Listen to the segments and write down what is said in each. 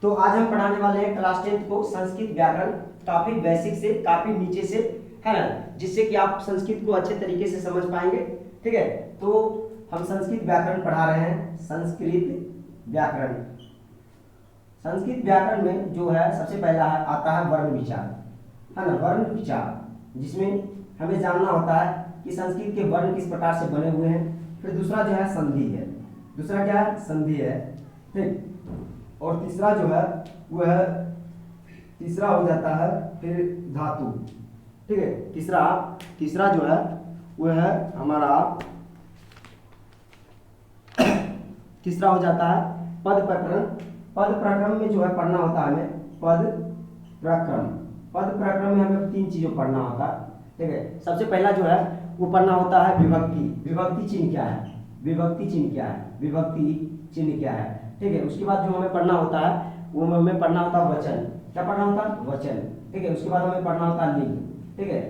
तो आज हम पढ़ाने वाले हैं क्लास 10 को संस्कृत व्याकरण, काफी बेसिक से काफी नीचे से, है ना, जिससे कि आप संस्कृत को अच्छे तरीके से समझ पाएंगे। ठीक है, तो हम संस्कृत व्याकरण पढ़ा रहे हैं। संस्कृत व्याकरण, संस्कृत व्याकरण में जो है सबसे पहला आता है वर्ण विचार, है ना, वर्ण विचार, जिसमें हमें जानना होता है कि संस्कृत के वर्ण किस प्रकार से बने हुए हैं। फिर दूसरा जो है संधि है, दूसरा क्या है, संधि है। ठीक, और तीसरा जो है वो है, तीसरा हो जाता है फिर धातु। ठीक है, तीसरा जो है वो है हमारा, तीसरा हो जाता है पद प्रकरण। पद प्रकरण में जो है पढ़ना होता है हमें पद प्रकरण। पद प्रकरण में हमें 3 चीजों पढ़ना होता है। ठीक है, सबसे पहला जो है वो पढ़ना होता है विभक्ति। विभक्ति चिन्ह क्या है, विभक्ति चिन्ह क्या है, विभक्ति चिन्ह क्या है। ठीक है, उसके बाद जो हमें पढ़ना होता है वो हमें पढ़ना होता है वचन। क्या पढ़ना होता है, वचन। ठीक है, उसके बाद हमें पढ़ना होता है लिंग। ठीक है,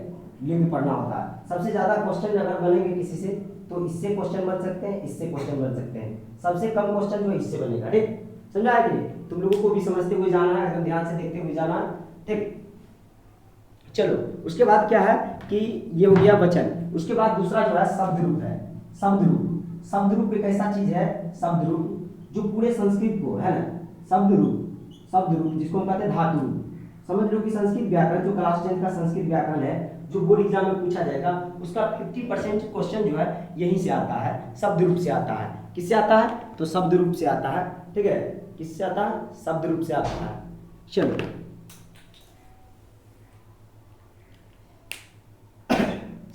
लिंग पढ़ना होता है। सबसे ज्यादा क्वेश्चन अगर बनेंगे किसी से तो इससे क्वेश्चन बन सकते हैं, इससे क्वेश्चन बन सकते हैं। सबसे कम क्वेश्चन जो इससे बनेगा। ठीक, समझा है कि नहीं? तुम लोगों को भी समझते हुए जाना है, एकदम ध्यान से देखते हुए जाना है। ठीक, चलो उसके बाद क्या है कि ये हो गया वचन। उसके बाद दूसरा जो है शब्द रूप है। शब्द रूप, शब्द रूप एक ऐसा चीज है, शब्द रूप जो पूरे संस्कृत को, है ना, शब्द रूप, शब्द रूप जिसको हम कहते हैं धातु रूप। समझ लो कि संस्कृत व्याकरण जो क्लास 10 का संस्कृत व्याकरण है, जो बोर्ड एग्जाम में पूछा जाएगा, उसका 50% क्वेश्चन जो है यहीं से आता है, शब्द रूप से आता है। किससे आता है, तो शब्द रूप से आता है। ठीक है, किससे आता है, शब्द रूप से आता है। चलो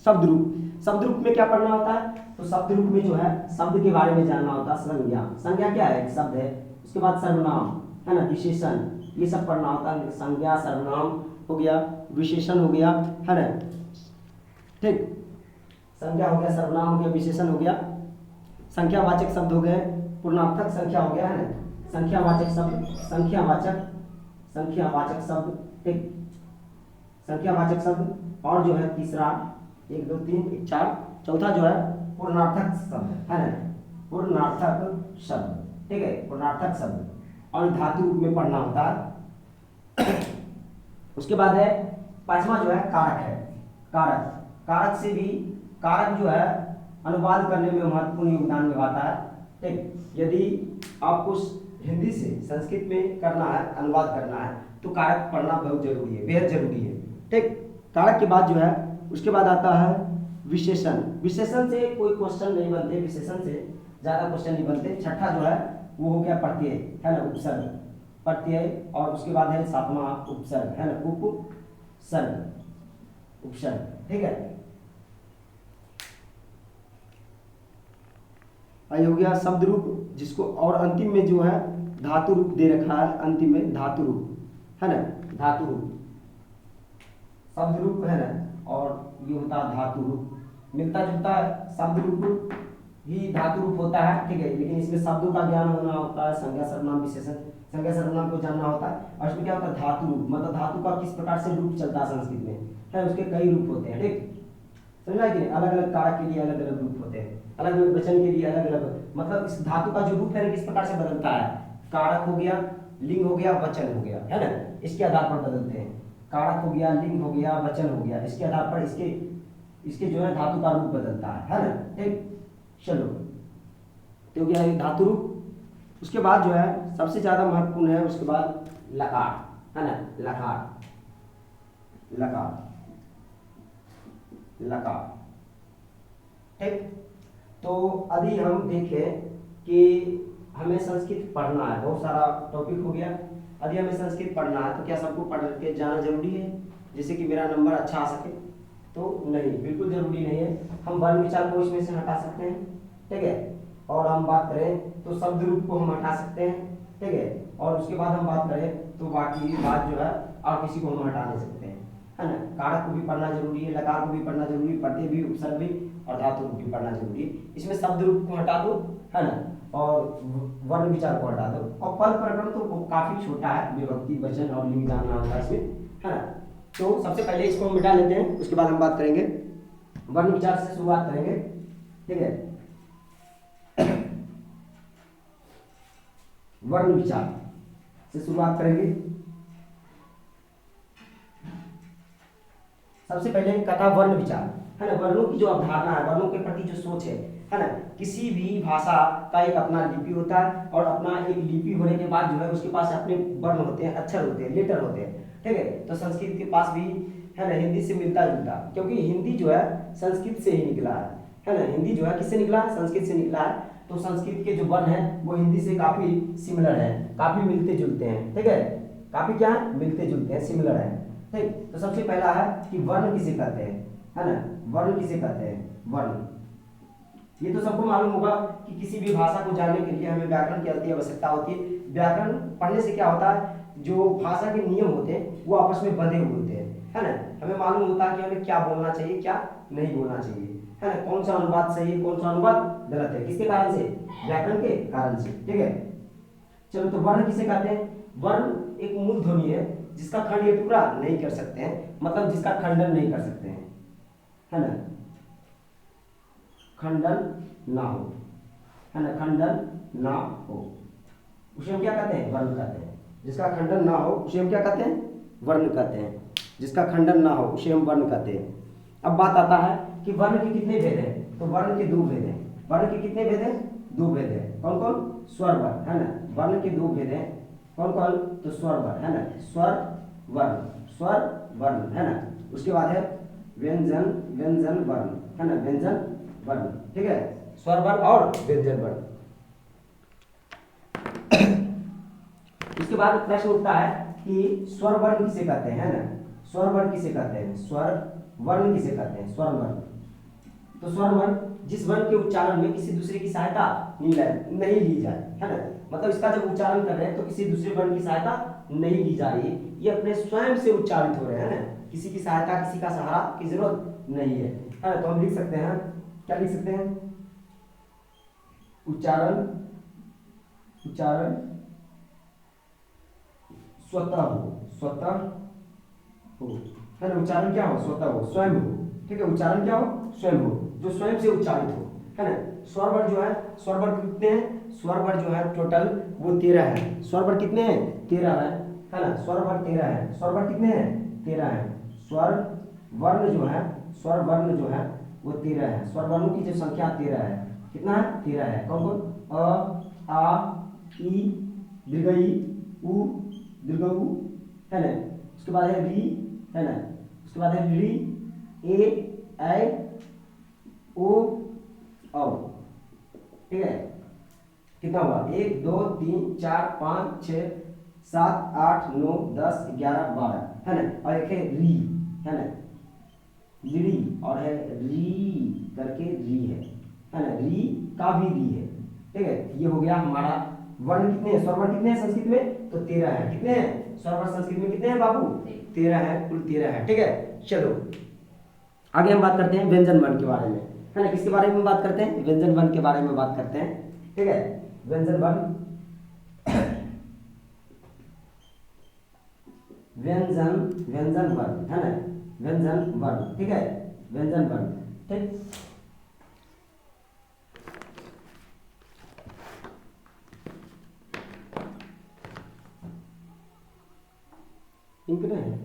शब्द रूप, शब्द रूप में क्या पढ़ना होता है, तो शब्द रूप में जो है शब्द के बारे में जानना होता है। संज्ञा, संज्ञा क्या है, एक शब्द है। उसके बाद सर्वनाम, है ना, विशेषण, ये सब पढ़ना होता है। संज्ञा, सर्वनाम हो गया, विशेषण हो गया, है ना। ठीक, संज्ञा हो गया, सर्वनाम हो गया, विशेषण हो गया, संख्यावाचक शब्द हो गए, पूर्णार्थक संख्या हो गया, है ना, संख्यावाचक शब्द, संख्यावाचक शब्द। ठीक, संख्यावाचक शब्द। और जो है तीसरा 1 2 3 4, चौथा जो है पूर्णार्थक शब्द, है ना, पूर्णार्थक शब्द। ठीक है, पूर्णार्थक शब्द। और धातु रूप में पढ़ना होता है। उसके बाद है 5वां जो है कारक है। कारक, कारक से भी, कारक जो है अनुवाद करने में महत्वपूर्ण योगदान निभाता है। ठीक, यदि आपको हिंदी से संस्कृत में करना है, अनुवाद करना है, तो कारक पढ़ना बहुत जरूरी है, बेहद जरूरी है। ठीक, कारक के बाद जो है उसके बाद आता है विशेषण। विशेषण से कोई क्वेश्चन नहीं बनते, विशेषण से ज्यादा क्वेश्चन नहीं बनते। छठा जो है वो हो गया प्रत्यय, है ना, उपसर्ग, प्रत्यय। और उसके बाद है 7वां उपसर्ग, है ना, उपसर्ग, उपसर्ग। ठीक है, हो गया शब्द रूप, जिसको और अंतिम में जो है धातु रूप दे रखा है, अंतिम में धातु रूप, है ना, धातु रूप। शब्द रूप है ना, और ये होता है धातु रूप, मिलता जुलता शब्द रूप ही धातु रूप होता है। ठीक है, लेकिन इसमें शब्दों का ज्ञान होना होता है, संज्ञा, सर्वनाम, विशेषण। संज्ञा, सर्वनाम को जानना होता है। और इसमें क्या होता है, धातु रूप, मतलब धातु का किस प्रकार से रूप चलता है संस्कृत में, है, उसके कई रूप होते हैं। ठीक, समझा कि अलग अलग कारक के लिए अलग अलग रूप होते हैं, अलग अलग वचन के लिए अलग अलग, मतलब इस धातु का जो रूप है किस प्रकार से बदलता है। कारक हो गया, लिंग हो गया, वचन हो गया, है ना, इसके आधार पर बदलते हैं। कारक हो गया, लिंग हो गया, वचन हो गया, इसके आधार पर इसके इसके जो है धातु का रूप बदलता है ना। ठीक, चलो तो क्या है धातु रूप। उसके बाद जो है सबसे ज्यादा महत्वपूर्ण है, उसके बाद लकार, है ना, लकार, लकार, लकार। ठीक, तो अभी हम देखें कि हमें संस्कृत पढ़ना है, बहुत सारा टॉपिक हो गया। अभी हमें संस्कृत पढ़ना है, तो क्या सबको पढ़ के जाना जरूरी है, जिससे कि मेरा नंबर अच्छा आ सके? तो नहीं, बिल्कुल जरूरी नहीं है। हम वर्ण विचार को इसमें से हटा सकते हैं। ठीक है, और हम बात करें तो शब्द रूप को हम हटा सकते हैं। ठीक है, और उसके बाद हम बात करें तो बाकी बात जो है और किसी को हम हटा नहीं सकते हैं, है ना। कारक को भी पढ़ना जरूरी है, लकार को भी पढ़ना जरूरी है, प्रत्यय भी, उपसर्ग भी, और धातु रूप भी पढ़ना जरूरी है। इसमें शब्द रूप को हटा दो, है ना, और वर्ण विचार को हटा दो। और पद प्रकरण तो काफी छोटा है, विभक्ति, वचन और लिंग जानना होता है इसमें, है ना। तो सबसे पहले इसको हम मिटा लेते हैं, उसके बाद हम बात करेंगे, वर्ण विचार से शुरुआत करेंगे। ठीक है, वर्ण विचार, से शुरुआत करेंगे। सबसे पहले कथा वर्ण विचार, है ना। वर्णों की जो अवधारणा है, वर्णों के प्रति जो सोच है ना। किसी भी भाषा का एक अपना लिपि होता है और अपना एक लिपि होने के बाद जो है उसके पास अपने वर्ण होते हैं, अक्षर होते हैं, लेटर होते हैं, ठीक है। तो संस्कृत के पास भी है ना हिंदी से मिलता जुलता, क्योंकि हिंदी जो है संस्कृत से ही निकला है ना। हिंदी जो है किससे निकला है, संस्कृत से निकला है। तो संस्कृत के जो वर्ण है वो हिंदी से काफी सिमिलर है, काफी मिलते जुलते हैं, ठीक है। काफी क्या है, मिलते जुलते हैं, सिमिलर है, ठीक। तो सबसे पहला है कि वर्ण किसे कहते हैं, है ना। वर्ण किसे कहते हैं, वर्ण। ये तो सबको मालूम होगा कि किसी भी भाषा को जानने के लिए हमें व्याकरण की अति आवश्यकता होती है। व्याकरण पढ़ने से क्या होता है, जो भाषा के नियम होते हैं वो आपस में बंधे हुए होते हैं, है ना। हमें मालूम होता है कि हमें क्या बोलना चाहिए, क्या नहीं बोलना चाहिए, है ना। कौन सा अनुवाद सही है, कौन सा अनुवाद गलत है, किसके कारण से, व्याकरण के कारण से, ठीक है। चलो, तो वर्ण किसे कहते हैं। वर्ण एक मूल ध्वनि है जिसका खंड या टुकड़ा नहीं कर सकते हैं, मतलब जिसका खंडन नहीं कर सकते हैं, है ना। खंडन ना हो, है ना, खंडन ना हो, उसे हम क्या कहते हैं, वर्ण कहते हैं। जिसका खंडन ना हो उसे हम क्या कहते हैं, वर्ण कहते हैं। जिसका खंडन ना हो उसे हम वर्ण कहते हैं। अब बात आता है कि वर्ण के कितने भेद हैं, तो वर्ण के दो भेद हैं। वर्ण के कितने भेद हैं, दो भेद हैं। कौन कौन, स्वर वर्ण, है ना। वर्ण के दो भेद हैं, कौन कौन, तो स्वर वर्ण, है ना, स्वर वर्ण, स्वर वर्ण, है ना। उसके बाद है व्यंजन, व्यंजन वर्ण, है ना, व्यंजन वर्ण, ठीक है। स्वर वर्ण और व्यंजन वर्ण। उसके बाद प्रश्न उठता है कि स्वर वर्ण किसे कहते हैं, है ना। स्वर वर्ण किसे कहते हैं, स्वर वर्ण किसे कहते हैं, स्वर वर्ण। तो स्वर वर्ण जिस वर्ण के उच्चारण में किसी दूसरे की सहायता नहीं ली जाए, है ना। मतलब इसका जब उच्चारण कर रहे हैं तो किसी दूसरे वर्ण की सहायता नहीं ली जा रही, ये अपने स्वयं से उच्चारित हो रहे हैं, है ना। किसी की सहायता, किसी का सहारा की जरूरत नहीं है, है ना। तो हम लिख सकते हैं, क्या लिख सकते हैं, उच्चारण, उच्चारण स्वतः हो, स्वतः हो, है ना। उच्चारण क्या हो, स्वतः हो, स्वयं हो, ठीक है। उच्चारण क्या हो, स्वयं हो, जो स्वयं से उच्चारित हो, है ना। स्वर वर्ण जो है, स्वर वर्ण कितने हैं, स्वर वर्ण जो है टोटल वो 13 है। स्वर वर्ण कितने हैं, 13 है ना। स्वर वर्ण 13 है। स्वर वर्ण कितने हैं, 13 है। स्वर वर्ण जो है, स्वर वर्ण जो है वो 13 है। स्वर वर्णों की जो संख्या 13 है, कितना है, 13 है। कौन कौन, अ, आ, ई, दीर्घ ई, उ, दीर्घ उ, है ना। उसके बाद है री, है ना। उसके बाद है री, ए, ओ, औ, ठीक है। कितना हुआ, 1 2 3 4 5 6 7 8 9 10 11 12, है ना। और एक है री, है ना, री, और है री करके री है ना। री का भी री है, ठीक है। ये हो गया हमारा वर्ण। कितने हैं, स्वर वर्ण कितने हैं संस्कृत में, तो 13 है। कितने हैं स्वर वर्ण संस्कृत में, कितने हैं बाबू, 13 है, कुल 13 है, ठीक है। चलो आगे हम बात करते हैं व्यंजन वर्ण के बारे में, है ना। किसके बारे में बात करते हैं, व्यंजन वर्ण के बारे में बात करते हैं, ठीक है। व्यंजन वर्ण, व्यंजन, व्यंजन वर्ण, है ना, व्यंजन वर्ण, ठीक है। व्यंजन वर्ण, ठीक। इंक नहीं है,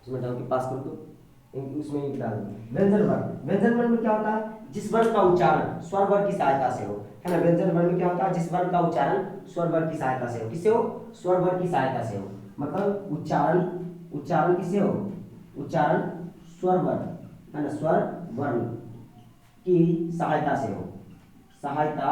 उसमें डाल के पास कर दो, उसमें इंक डाल दो। व्यंजन वर्ण, व्यंजन वर्ण में क्या होता है, जिस वर्ण का उच्चारण स्वर वर्ण की सहायता से हो, है ना। व्यंजन वर्ण में क्या होता है, जिस वर्ण का उच्चारण स्वर वर्ण की सहायता से हो, किससे हो, स्वर वर्ण की सहायता से हो। मतलब उच्चारण, उच्चारण किससे हो, उच्चारण स्वर वर्ण, है ना, स्वर वर्ण की सहायता से हो, सहायता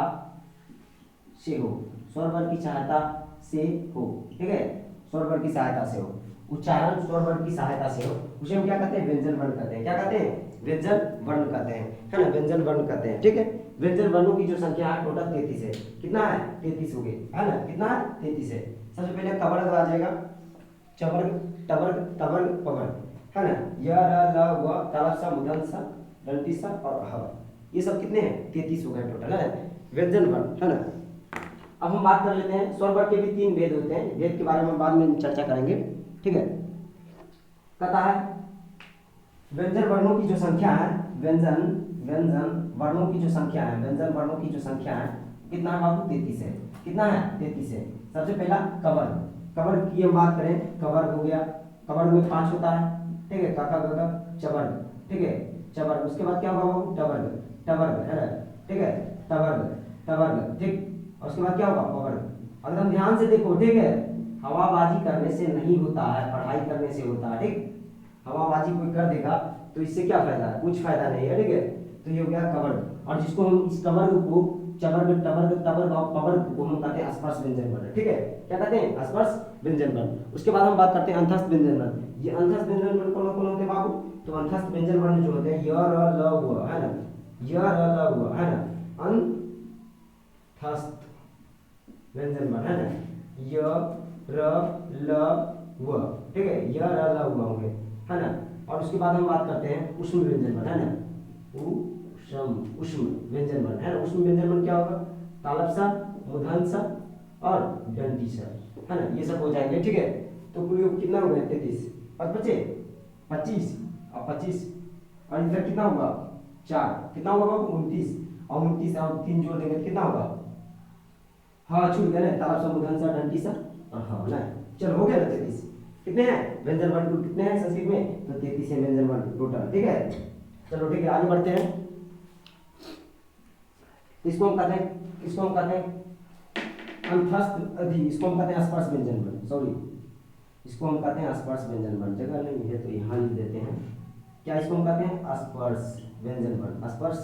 से हो, स्वर वर्ण की सहायता से हो, ठीक है। स्वर वर्ण की सहायता से हो, उच्चारण स्वर वर्ण की सहायता से हो, उसे हम क्या कहते हैं, व्यंजन वर्ण कहते हैं। क्या कहते हैं, व्यंजन वर्ण कहते हैं, है ना, व्यंजन वर्ण कहते हैं, ठीक है। व्यंजन वर्णों की जो संख्या है टोटल 33 है। कितना है, 33 हो गए, है ना। कितना है, 33 है। सबसे पहले कवर्ग आ जाएगा, चवर्ग, टवर्ग, तवर्ग, पवर्ग, है ना। य, र, ल, व, तालव सा, मुदन सा, दंती सा और हव, ये सब कितने हैं, 33 हो गए टोटल, है ना, व्यंजन वर्ण, है ना। अब हम बात कर लेते हैं स्वर वर्ण के भी 3 भेद होते हैं, भेद के बारे में बाद में चर्चा करेंगे, ठीक है। कहता है व्यंजन वर्णों की जो संख्या है, व्यंजन, व्यंजन वर्णों की जो संख्या है, व्यंजन वर्णों की जो संख्या है कितना है बाबू? 33 है। कितना है? 33 है। सबसे पहला कवर्ग, कवर्ग की हम बात करें, कवर्ग हो गया, कवर्ग में 5 होता है, ठीक है, काका गगा चवर्ग, ठीक है, चवर्ग। उसके बाद क्या होगा बाबू? टवर्ग, टवर्ग है ना, ठीक है, टवर्ग, टवर्ग, ठीक। और उसके बाद क्या होगा? पवर्ग। अगर हम ध्यान से देखो, ठीक है, हवाबाजी करने से नहीं होता है, पढ़ाई करने से होता है, ठीक। हवाबाजी कोई कर देगा तो इससे क्या फायदा है? कुछ फायदा नहीं है, ठीक है। तो ये हो गया कवर्ग। और जिसको हम इस कवर्ग को चवर्ग, टवर्ग, तवर्ग और पवर्ग को हम कहते हैं स्पर्श व्यंजन वर्ण, ठीक है। क्या कहते हैं? स्पर्श व्यंजन वर्ण। उसके बाद हम बात करते हैं अंतस्थ व्यंजन वर्ण। ये अंतस्थ व्यंजन वर्ण कौन कौन होते हैं बाबू? तो अंतस्थ व्यंजन वर्ण जो होते हैं य र ल व, है ना, य र ल व, है ना, अंतस्थ व्यंजन वर्ण, है ना, य र ल व, ठीक है, य र ल व होंगे, है ना। और उसके बाद हम बात करते हैं ऊष्म व्यंजन वर्ण, है ना, ऊष्म व्यंजन वर्ण, है ना। ऊष्म व्यंजन वर्ण क्या होगा? तालव सा, मूर्धन्य सा और दंडी सा, है ना, ये सब हो जाएंगे, ठीक है। तो कुल कितना हो गया? 33 और बचे 25 और 25 और इधर कितना होगा? 4, कितना होगा बाबू? 29 और 29 और 3 जोड़ देंगे कितना होगा? हाँ छूट गया ना, तालव सा, मूर्धन्य सा, दंडी सा और हाँ ना। चलो हो गया ना 33। कितने हैं व्यंजन वर्ण कुल? कितने हैं संस्कृत में? तो 33 है व्यंजन वर्ण टोटल, ठीक है। चलो ठीक है, आगे बढ़ते हैं। इसको हम कहते हैं, इसको हम कहते हैं अंतस्थ अधि, इसको हम कहते हैं स्पर्श व्यंजन वर्ण, सॉरी, इसको हम कहते हैं स्पर्श व्यंजन वर्ण। जगह नहीं है तो यहाँ लिख देते हैं। क्या इसको हम कहते हैं? स्पर्श व्यंजन वर्ण, स्पर्श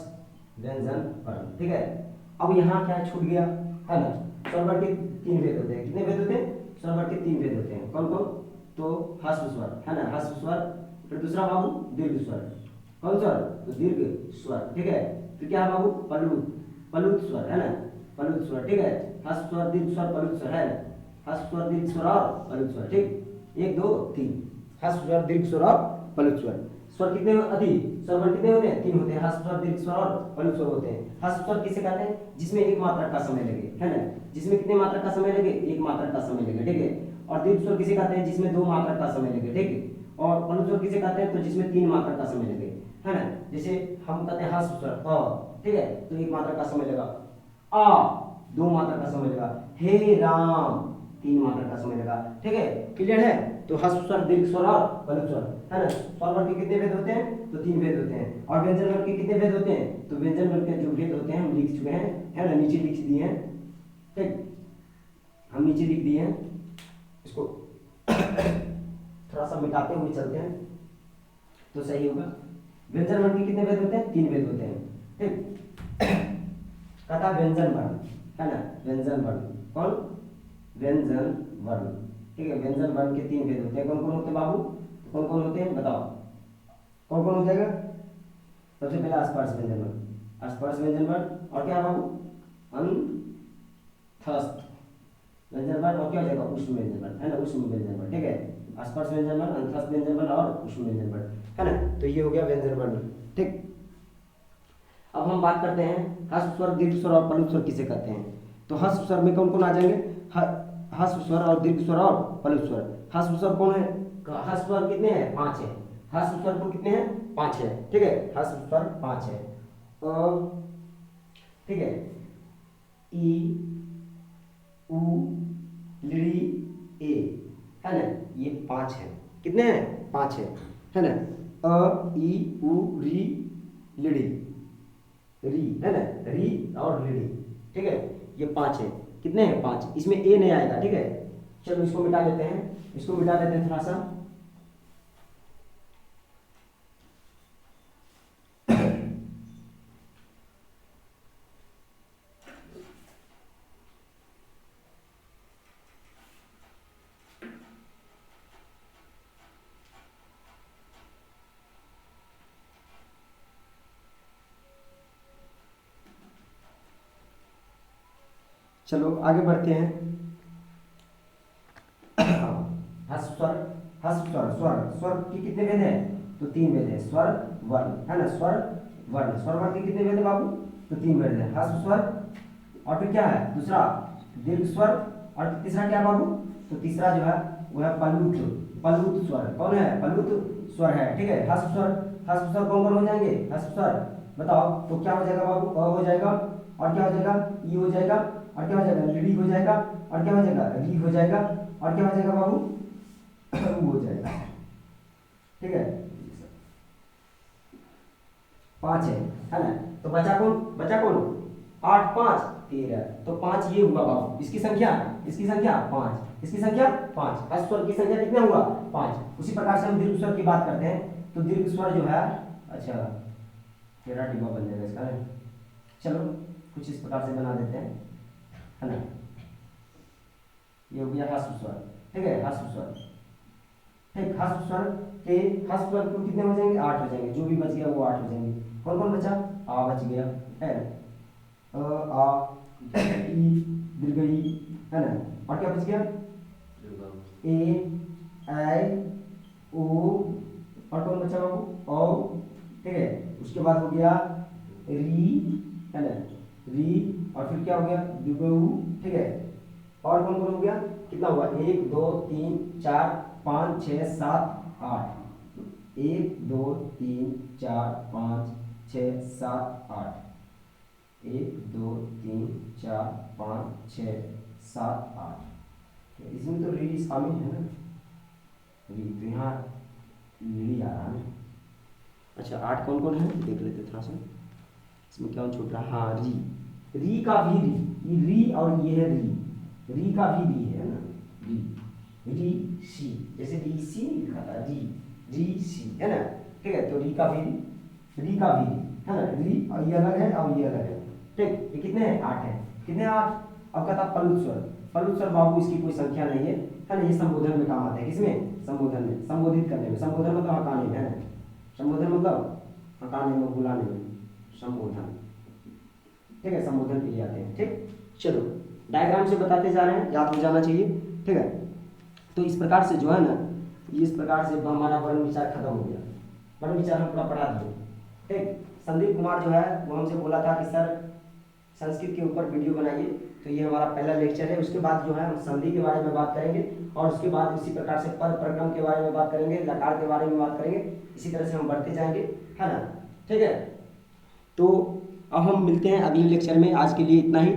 व्यंजन वर्ण, ठीक है। अब यहाँ क्या छूट गया, है ना, स्वर वर्ग के 3 भेद होते हैं। कितने भेद होते हैं? स्वर वर्ग के 3 भेद होते हैं। कौन कौन? तो ह्रस्व स्वर, है ना, ह्रस्व स्वर, फिर दूसरा बाबू दीर्घ स्वर। कौन स्वर? तो दीर्घ स्वर, ठीक है। फिर क्या है बाबू? पल्लुत, पल्लुत स्वर, है ना, पल्लुत स्वर, ठीक है। ह्रस्व स्वर, दीर्घ स्वर, पल्लुत स्वर, है ना, ह्रस्व स्वर, दीर्घ स्वर और पल्लुत स्वर, ठीक। 1 2 3 ह्रस्व स्वर, दीर्घ स्वर और पल्लुत स्वर। स्वर कितने अधिक? स्वर वर्ण कितने होते हैं? 3 होते हैं, ह्रस्व स्वर, दीर्घ स्वर और पल्लुत स्वर होते हैं। ह्रस्व स्वर किसे कहते हैं? जिसमें एक मात्रा का समय लगे, है ना, जिसमें कितने मात्रा का समय लगे? 1 मात्रा का समय लगे, ठीक है। और दीर्घ स्वर किसे कहते हैं? जिसमें 2 मात्रा का समय लगे, ठीक है। और पल्लुत स्वर किसे कहते हैं? तो जिसमें 3 मात्रा का समय लगे, है ना। जैसे हम कहते हैं ह्रस्व स्वर अ, ठीक है, तो 1 मात्रा का समय लगा। आ 2 मात्रा का समय लगा। हे राम 3 मात्रा का समय लगा, ठीक है। क्लियर है? तो ह्रस्व स्वर, दीर्घ स्वर और पल्लुत स्वर, है ना। स्वर वर्ण के कितने भेद होते हैं? तो 3 भेद होते हैं। और व्यंजन वर्ण के कितने भेद होते हैं? तो व्यंजन वर्ण के जो भेद होते हैं हम लिख चुके हैं, है ना, नीचे लिख दिए हैं, ठीक, हम नीचे लिख दिए हैं। इसको थोड़ा सा मिटाते हुए चलते हैं तो सही होगा। व्यंजन वर्ण के कितने भेद होते हैं? 3 भेद होते हैं, ठीक। कथा व्यंजन वर्ण, है ना, व्यंजन वर्ण, कौन? व्यंजन वर्ण, ठीक है। व्यंजन वर्ण के 3 भेद होते हैं। कौन कौन होते हैं बाबू? कौन कौन होते हैं बताओ, कौन कौन हो जाएगा? सबसे पहला स्पर्श व्यंजन वर्ण, स्पर्श व्यंजन वर्ण, और क्या बाबू? अंतस्थ व्यंजन वर्ण, और क्या हो जाएगा? ऊष्म व्यंजन वर्ण, है ना, ऊष्म व्यंजन वर्ण, ठीक है। स्पर्श व्यंजन वर्ण, अंतस्थ व्यंजन वर्ण और ऊष्म व्यंजन वर्ण, है ना। तो ये हो गया व्यंजन वर्ण, ठीक। अब हम बात करते हैं ह्रस्व स्वर, दीर्घ स्वर और पल्लुत स्वर किसे कहते हैं। तो ह्रस्व स्वर में कौन कौन आ जाएंगे? ह्रस्व स्वर और दीर्घ स्वर और पल्लुत स्वर। ह्रस्व स्वर कौन है? ह्रस्व स्वर कितने हैं? 5 है। ह्रस्व स्वर को कितने हैं? 5 है, ठीक है। ह्रस्व स्वर 5 है, ठीक है। ई उ ली ए, है ना, ये 5 है। कितने हैं? 5 है ना। अ ई उ री लिड़ी, री, है ना, री और लिड़ी, ठीक है, ये 5 है। कितने हैं? 5। इसमें ए नहीं आएगा, ठीक है। चलो इसको मिटा लेते हैं, इसको मिटा देते हैं थोड़ा सा। चलो आगे बढ़ते हैं। ह्रस्व स्वर, ह्रस्व स्वर, स्वर, स्वर के कितने भेद हैं? तो 3 भेद है। स्वर वर्ण, है ना, स्वर वर्ण, स्वर वर्ण के कितने भेद है बाबू? तो 3 भेद है। ह्रस्व स्वर, और फिर क्या है दूसरा? दीर्घ स्वर, और तीसरा क्या बाबू? तो तीसरा जो है वो है पल्लुत, पल्लुत स्वर। कौन है? पल्लुत स्वर है, ठीक है। ह्रस्व स्वर, ह्रस्व स्वर कौन कौन हो जाएंगे? ह्रस्व स्वर बताओ तो क्या हो जाएगा बाबू, अ हो जाएगा, और क्या हो जाएगा, ई हो जाएगा, और क्या हो जाएगा, ली हो जाएगा, और क्या हो जाएगा, री हो जाएगा, और क्या हो जाएगा बाबू, ऊ हो जाएगा। ठीक है, 5 है ना। तो बचा कौन, बचा कौन, 8 5 13, तो 5 ये हुआ बाबू, इसकी संख्या 5, इसकी संख्या 5, हर्ष स्वर की संख्या कितना हुआ 5। उसी प्रकार से हम दीर्घ स्वर की बात करते हैं, तो दीर्घ स्वर जो है, अच्छा 13 डिब्बा बन जाएगा इसका ना। चलो कुछ इस प्रकार से बना देते हैं, है ना। ये हो गया हर्ष स्वर, ठीक है, हर्ष स्वर, ठीक। हर्ष स्वर के, हर्ष स्वर को कितने हो जाएंगे, 8 हो जाएंगे, जो भी बच गया वो 8 हो जाएंगे। कौन कौन बचा, आ बच गया, है आ ई दीर्घ ई, है ना, और क्या बच गया, ए आई ओ, और कौन बचा बाबू, ओ, ठीक है। उसके बाद हो गया री, है ना, री, और फिर क्या हो गया, दुगु, ठीक है। और कौन कौन हो गया, कितना हुआ, 1 2 3 4 5 6 7 8, 1 2 3 4 5 6 7 8, 1 2 3 4 5 6 7 8। इसमें तो री शामिल है ना, री तो यहाँ ली आ रहा है। अच्छा 8 कौन कौन है देख लेते थोड़ा सा, इसमें क्या छूट रहा है, हाँ री, री का भी री, ये री और ये है री का भी री है ना, री सी, जैसे री सी लिखा था, री सी, है ना, ठीक है। तो री का भी री, है ना, री, और ये अलग है और ये अलग है, ठीक। ये कितने हैं, 8 है, कितने 8। अब कहता पल्लु स्वर बाबू इसकी कोई संख्या नहीं है ना, ये संबोधन में काम आता है, किसमें, संबोधन में, संबोधित करने में, संबोधन मतलब हकाने में, है ना, संबोधन मतलब हकाने में, बुलाने में, संबोधन, ठीक है, संबोधन के लिए आते हैं, ठीक। चलो डायग्राम से बताते जा रहे हैं, याद हो जाना चाहिए, ठीक है। तो इस प्रकार से जो है ना, इस प्रकार से हमारा वर्ण विचार खत्म हो गया, वर्ण विचार हम पूरा पढ़ा दिए, ठीक। संदीप कुमार जो है वो हमसे बोला था कि सर संस्कृत के ऊपर वीडियो बनाइए, तो ये हमारा पहला लेक्चर है। उसके बाद जो है हम संधि के बारे में बात करेंगे, और उसके बाद इसी प्रकार से पद प्रक्रम के बारे में बात करेंगे, लकार के बारे में बात करेंगे, इसी तरह से हम बढ़ते जाएंगे, है ना, ठीक है। तो अब हम मिलते हैं अगले लेक्चर में, आज के लिए इतना ही।